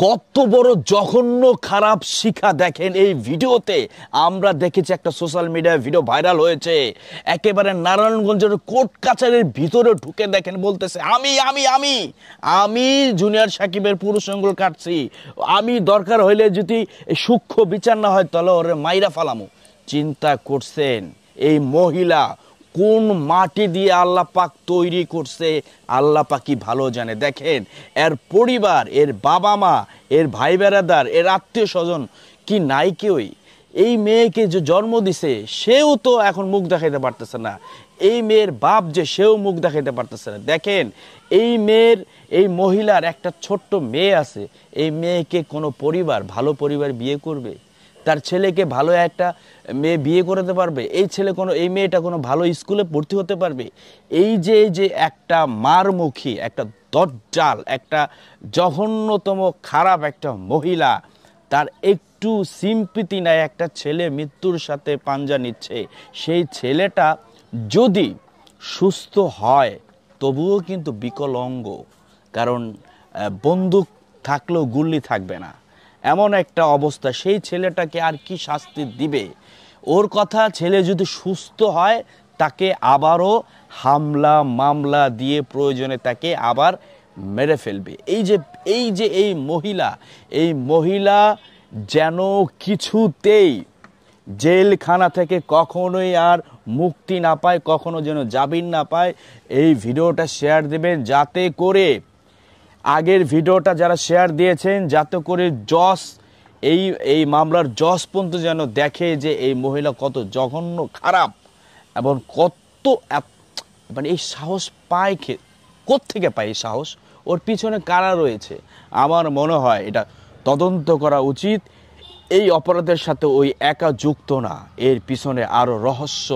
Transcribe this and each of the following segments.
কত বড় জঘন্য খারাপ শিক্ষা দেখেন এই ভিডিওতে। আমরা দেখেছি একটা সোশ্যাল মিডিয়ায় ভিডিও ভাইরাল হয়েছে, একেবারে নারায়ণগঞ্জের কোর্ট কাছারির ভিতরে ঢুকে দেখেন বলতেছে আমি আমি আমি আমি জুনিয়র সাকিবের পুরুষ আঙ্গুল কাটছি, আমি দরকার হইলে যদি সূক্ষ্ম বিচার না হয় তাহলে ওরে মাইরা ফালামু। চিন্তা করছেন এই মহিলা কোন মাটি দিয়ে আল্লাহ পাক তৈরি করছে, আল্লাহ পাকই ভালো জানে। দেখেন এর পরিবার, এর বাবা মা, এর ভাই বেড়াদার, এর আত্মীয় স্বজন কি নাই কেউই। এই মেয়েকে যে জন্ম দিছে সেও তো এখন মুখ দেখাইতে পারতেছে না, এই মেয়ের বাপ যে সেও মুখ দেখাইতে পারতেছে না। দেখেন এই মেয়ের, এই মহিলার একটা ছোট্ট মেয়ে আছে, এই মেয়েকে কোনো পরিবার, ভালো পরিবার বিয়ে করবে? তার ছেলেকে ভালো একটা মেয়ে বিয়ে করতে পারবে? এই মেয়েটা কোনো ভালো স্কুলে ভর্তি হতে পারবে? এই যে একটা মারমুখী, একটা দজ্জাল, একটা জঘন্যতম খারাপ একটা মহিলা, তার একটু সিম্পিতি নাই, একটা ছেলে মৃত্যুর সাথে পাঞ্জা নিচ্ছে। সেই ছেলেটা যদি সুস্থ হয় তবুও কিন্তু বিকলাঙ্গ, কারণ বন্দুক থাকলেও গুল্লি থাকবে না, এমন একটা অবস্থা। সেই ছেলেটাকে আর কি শাস্তি দিবে? ওর কথা, ছেলে যদি সুস্থ হয় তাকে আবারও হামলা মামলা দিয়ে প্রয়োজনে তাকে আবার মেরে ফেলবে। এই মহিলা যেন কিছুতেই জেলখানা থেকে কখনোই আর মুক্তি না পায়, কখনো যেন জামিন না পায়। এই ভিডিওটা শেয়ার দেবেন যাতে করে, আগের ভিডিওটা যারা শেয়ার দিয়েছেন, যাতে করে এই মামলার জজ পর্যন্ত যেন দেখে যে এই মহিলা কত জঘন্য খারাপ এবং কত, মানে এই সাহস পায় কোত্থেকে পায় এই সাহস? ওর পিছনে কারা রয়েছে? আমার মনে হয় এটা তদন্ত করা উচিত। এই অপরাধের সাথে ওই একা যুক্ত না, এর পিছনে আরো রহস্য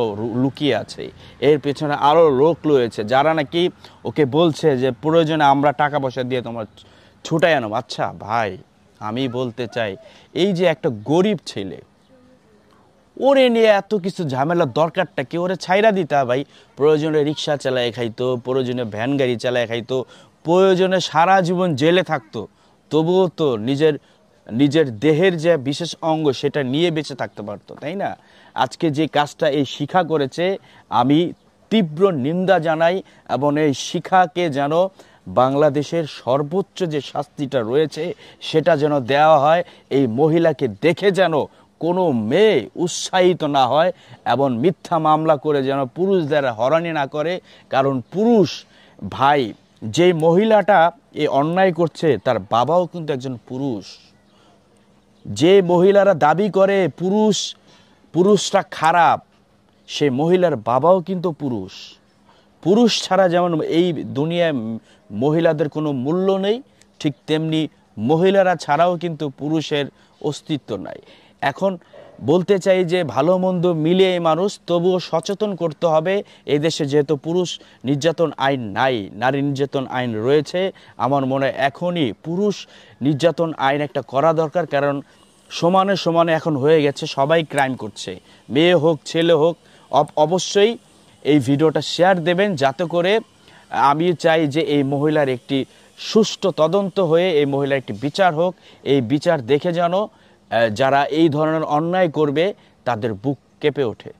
লুকিয়ে আছে, এর পিছনে আরো লোক রয়েছে যারা নাকি ওকে বলছে যে প্রয়োজনে আমরা টাকা পয়সা দিয়ে তোমার ছুটাই আনো। আচ্ছা ভাই, আমি বলতে চাই, এই যে একটা গরিব ছেলে, ওরে নিয়ে এত কিছু ঝামেলার দরকারটা কি? ওরে ছাইরা দিতা ভাই, প্রয়োজনে রিক্সা চালায় খাইতো, প্রয়োজনে ভ্যান গাড়ি চালায় খাইতো, প্রয়োজনে সারা জীবন জেলে থাকতো, তবুও তো নিজের দেহের যে বিশেষ অঙ্গ সেটা নিয়ে বেঁচে থাকতে পারতো, তাই না? আজকে যে কাজটা এই শিখা করেছে, আমি তীব্র নিন্দা জানাই এবং এই শিখাকে যেন বাংলাদেশের সর্বোচ্চ যে শাস্তিটা রয়েছে সেটা যেন দেওয়া হয়। এই মহিলাকে দেখে যেন কোনো মেয়ে উৎসাহিত না হয় এবং মিথ্যা মামলা করে যেন পুরুষদের হয়রানি না করে। কারণ পুরুষ ভাই, যে মহিলাটা এই অন্যায় করছে তার বাবাও কিন্তু একজন পুরুষ। যে মহিলারা দাবি করে পুরুষটা খারাপ, সে মহিলার বাবাও কিন্তু পুরুষ। পুরুষ ছাড়া যেমন এই দুনিয়ায় মহিলাদের কোনো মূল্য নেই, ঠিক তেমনি মহিলারা ছাড়াও কিন্তু পুরুষের অস্তিত্ব নাই। এখন বলতে চাই যে ভালো মন্দ মিলিয়ে মানুষ, তবুও সচেতন করতে হবে। এই দেশে যেহেতু পুরুষ নির্যাতন আইন নাই, নারী নির্যাতন আইন রয়েছে, আমার মনে হয় এখনই পুরুষ নির্যাতন আইন একটা করা দরকার। কারণ সমানে সমানে এখন হয়ে গেছে, সবাই ক্রাইম করছে, মেয়ে হোক ছেলে হোক। অবশ্যই এই ভিডিওটা শেয়ার দেবেন যাতে করে, আমি চাই যে এই মহিলার একটি সুষ্ঠু তদন্ত হয়ে এই মহিলার একটি বিচার হোক। এই বিচার দেখে যেন যারা এই ধরনের অন্যায় করবে তাদের বুক কেঁপে ওঠে।